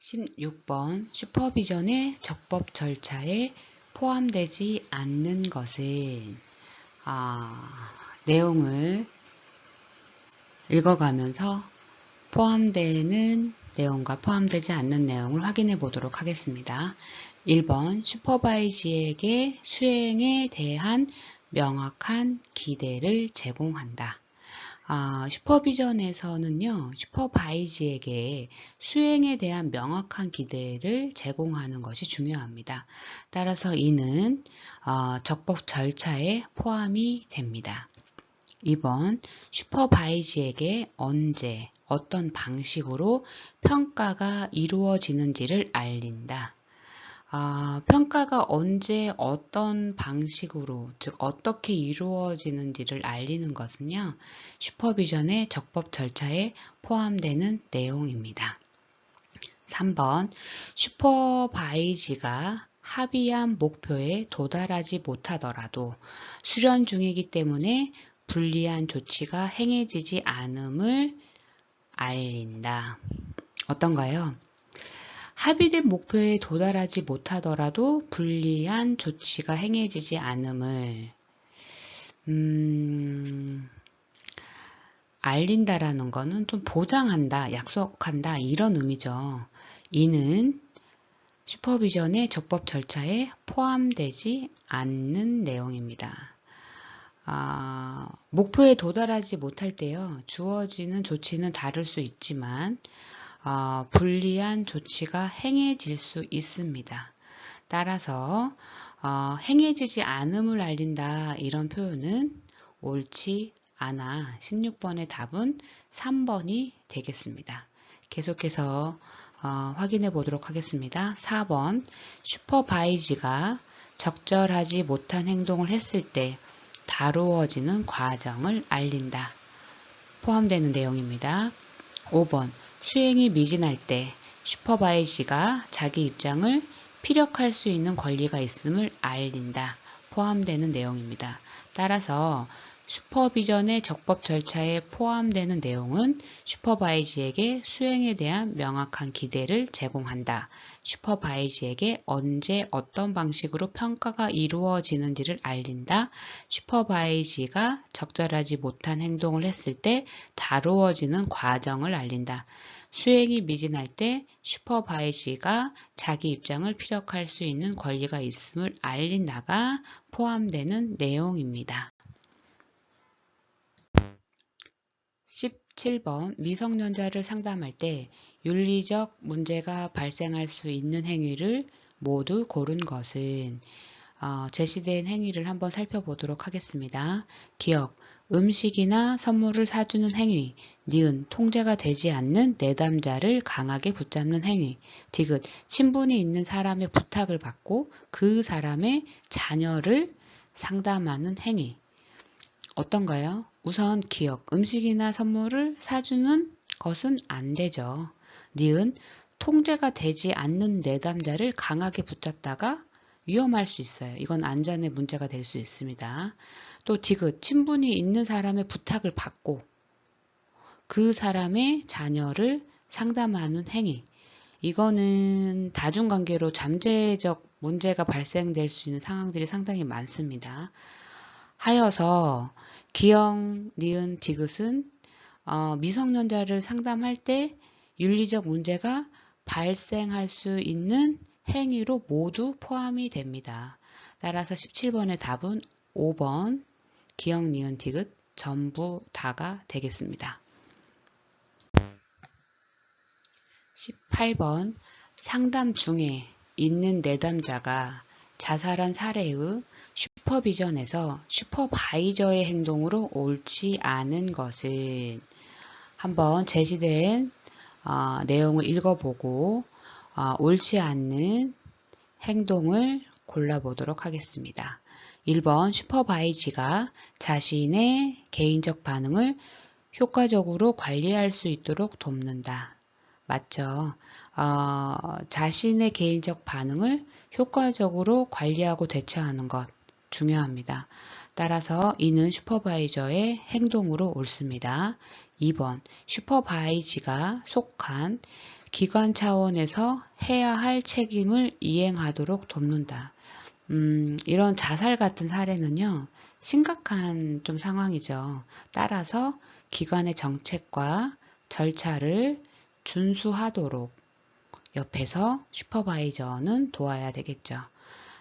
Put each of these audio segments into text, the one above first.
16번 슈퍼비전의 적법 절차에 포함되지 않는 것은 내용을 읽어가면서 포함되는 내용과 포함되지 않는 내용을 확인해 보도록 하겠습니다. 1번 슈퍼바이저에게 수행에 대한 명확한 기대를 제공한다. 슈퍼비전에서는요, 슈퍼바이저에게 수행에 대한 명확한 기대를 제공하는 것이 중요합니다. 따라서 이는 적법 절차에 포함이 됩니다. 2번 슈퍼바이저에게 언제, 어떤 방식으로 평가가 이루어지는지를 알린다. 평가가 언제 어떤 방식으로, 즉 어떻게 이루어지는지를 알리는 것은요, 슈퍼비전의 적법 절차에 포함되는 내용입니다. 3번 슈퍼바이저가 합의한 목표에 도달하지 못하더라도 수련 중이기 때문에 불리한 조치가 행해지지 않음을 알린다. 어떤가요? 합의된 목표에 도달하지 못하더라도 불리한 조치가 행해지지 않음을 알린다라는 거는 좀 보장한다, 약속한다 이런 의미죠. 이는 슈퍼비전의 적법 절차에 포함되지 않는 내용입니다. 목표에 도달하지 못할 때요, 주어지는 조치는 다를 수 있지만 불리한 조치가 행해질 수 있습니다. 따라서 행해지지 않음을 알린다 이런 표현은 옳지 않아 16번의 답은 3번이 되겠습니다. 계속해서 확인해 보도록 하겠습니다. 4번 슈퍼바이저가 적절하지 못한 행동을 했을 때 다루어지는 과정을 알린다. 포함되는 내용입니다. 5번 수행이 미진할 때 슈퍼바이저가 자기 입장을 피력할 수 있는 권리가 있음을 알린다. 포함되는 내용입니다. 따라서 슈퍼비전의 적법 절차에 포함되는 내용은 슈퍼바이저에게 수행에 대한 명확한 기대를 제공한다. 슈퍼바이저에게 언제 어떤 방식으로 평가가 이루어지는지를 알린다. 슈퍼바이저가 적절하지 못한 행동을 했을 때 다루어지는 과정을 알린다. 수행이 미진할 때 슈퍼바이저가 자기 입장을 피력할 수 있는 권리가 있음을 알린다가 포함되는 내용입니다. 17번 미성년자를 상담할 때 윤리적 문제가 발생할 수 있는 행위를 모두 고른 것은 제시된 행위를 한번 살펴보도록 하겠습니다. 기억, 음식이나 선물을 사주는 행위. 니은, 통제가 되지 않는 내담자를 강하게 붙잡는 행위. 디귿, 친분이 있는 사람의 부탁을 받고 그 사람의 자녀를 상담하는 행위. 어떤가요? 우선 기억, 음식이나 선물을 사주는 것은 안 되죠. 니은, 통제가 되지 않는 내담자를 강하게 붙잡다가 위험할 수 있어요. 이건 안전에 문제가 될 수 있습니다. 또 디귿, 친분이 있는 사람의 부탁을 받고 그 사람의 자녀를 상담하는 행위. 이거는 다중관계로 잠재적 문제가 발생될 수 있는 상황들이 상당히 많습니다. 하여서 기억, 니은, 디귿은 미성년자를 상담할 때 윤리적 문제가 발생할 수 있는 행위로 모두 포함이 됩니다. 따라서 17번의 답은 5번 기억, 니은, 디귿 전부 다가 되겠습니다. 18번 상담 중에 있는 내담자가 자살한 사례의 슈퍼비전에서 슈퍼바이저의 행동으로 옳지 않은 것은 한번 제시된 내용을 읽어보고 옳지 않는 행동을 골라보도록 하겠습니다. 1번 슈퍼바이저가 자신의 개인적 반응을 효과적으로 관리할 수 있도록 돕는다. 맞죠? 자신의 개인적 반응을 효과적으로 관리하고 대처하는 것 중요합니다. 따라서 이는 슈퍼바이저의 행동으로 옳습니다. 2번 슈퍼바이저가 속한 기관 차원에서 해야 할 책임을 이행하도록 돕는다. 이런 자살 같은 사례는요, 심각한 좀 상황이죠. 따라서 기관의 정책과 절차를 준수하도록 옆에서 슈퍼바이저는 도와야 되겠죠.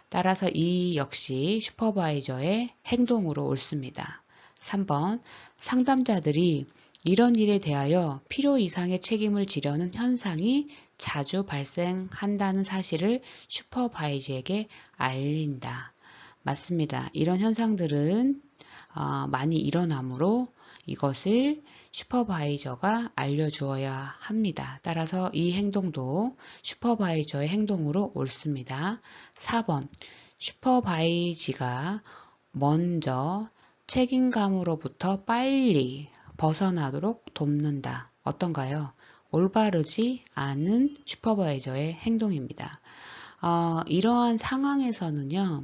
따라서 이 역시 슈퍼바이저의 행동으로 옳습니다. 3번, 상담자들이 이런 일에 대하여 필요 이상의 책임을 지려는 현상이 자주 발생한다는 사실을 슈퍼바이저에게 알린다. 맞습니다. 이런 현상들은 많이 일어나므로 이것을 슈퍼바이저가 알려주어야 합니다. 따라서 이 행동도 슈퍼바이저의 행동으로 옳습니다. 4번, 슈퍼바이저가 먼저 책임감으로부터 빨리 벗어나도록 돕는다. 어떤가요? 올바르지 않은 슈퍼바이저의 행동입니다. 이러한 상황에서는요,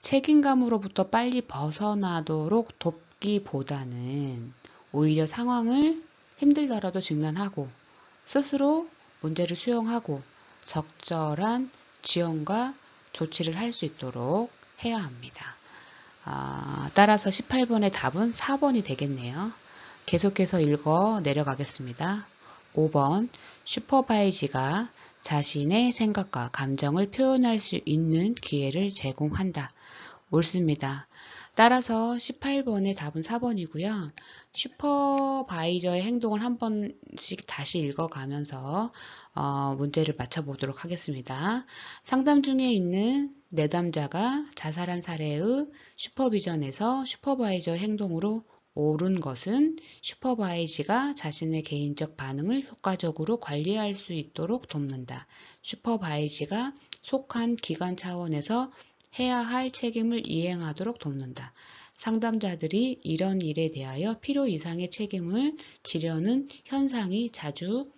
책임감으로부터 빨리 벗어나도록 돕기보다는 오히려 상황을 힘들더라도 직면하고 스스로 문제를 수용하고 적절한 지원과 조치를 할 수 있도록 해야 합니다. 따라서 18번의 답은 4번이 되겠네요. 계속해서 읽어 내려가겠습니다. 5번, 슈퍼바이저가 자신의 생각과 감정을 표현할 수 있는 기회를 제공한다. 옳습니다. 따라서 18번의 답은 4번이고요. 슈퍼바이저의 행동을 한 번씩 다시 읽어가면서 문제를 맞춰보도록 하겠습니다. 상담 중에 있는 내담자가 자살한 사례의 슈퍼비전에서 슈퍼바이저 행동으로 옳은 것은 슈퍼바이저가 자신의 개인적 반응을 효과적으로 관리할 수 있도록 돕는다. 슈퍼바이저가 속한 기관 차원에서 해야 할 책임을 이행하도록 돕는다. 상담자들이 이런 일에 대하여 필요 이상의 책임을 지려는 현상이 자주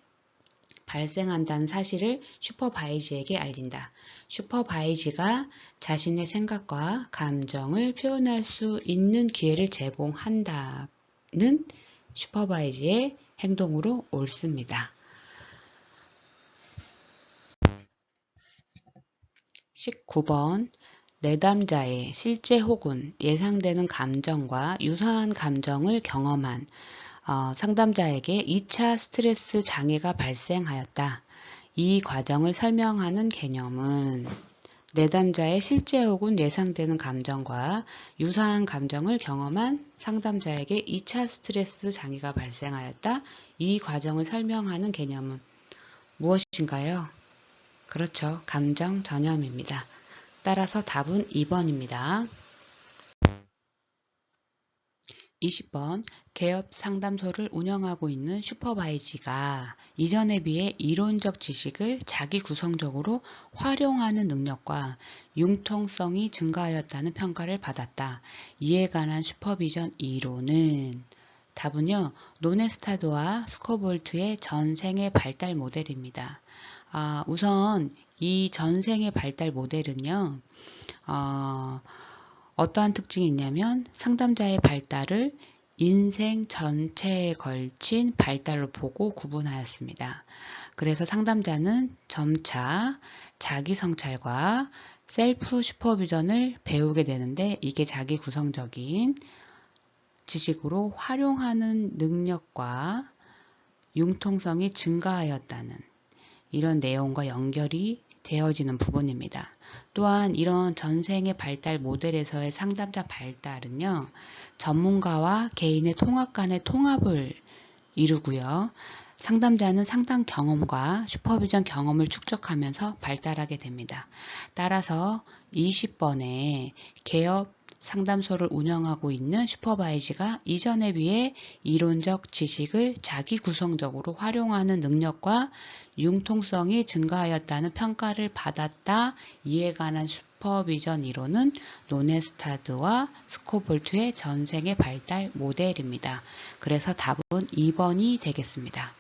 발생한다는 사실을 슈퍼바이저에게 알린다. 슈퍼바이저가 자신의 생각과 감정을 표현할 수 있는 기회를 제공한다는 슈퍼바이저의 행동으로 옳습니다. 19번, 내담자의 실제 혹은 예상되는 감정과 유사한 감정을 경험한 상담자에게 2차 스트레스 장애가 발생하였다. 이 과정을 설명하는 개념은 내담자의 실제 혹은 예상되는 감정과 유사한 감정을 경험한 상담자에게 2차 스트레스 장애가 발생하였다. 이 과정을 설명하는 개념은 무엇인가요? 그렇죠. 감정 전염입니다. 따라서 답은 2번입니다. 20번, 개업 상담소를 운영하고 있는 슈퍼바이저가 이전에 비해 이론적 지식을 자기 구성적으로 활용하는 능력과 융통성이 증가하였다는 평가를 받았다. 이에 관한 슈퍼비전 이론은 답은요, 노네스타드와 스코볼트의 전생의 발달 모델입니다. 우선 이 전생의 발달 모델은요, 어떠한 특징이 있냐면 상담자의 발달을 인생 전체에 걸친 발달로 보고 구분하였습니다. 그래서 상담자는 점차 자기 성찰과 셀프 슈퍼비전을 배우게 되는데 이게 자기 구성적인 지식으로 활용하는 능력과 융통성이 증가하였다는 이런 내용과 연결이 되어지는 부분입니다. 또한 이런 전생의 발달 모델에서의 상담자 발달은요, 전문가와 개인의 통합 간의 통합을 이루고요. 상담자는 상담 경험과 슈퍼비전 경험을 축적하면서 발달하게 됩니다. 따라서 20번에 개업 상담소를 운영하고 있는 슈퍼바이저가 이전에 비해 이론적 지식을 자기 구성적으로 활용하는 능력과 융통성이 증가하였다는 평가를 받았다. 이에 관한 슈퍼비전 이론은 노네스타드와 스코볼트의 전생의 발달 모델입니다. 그래서 답은 2번이 되겠습니다.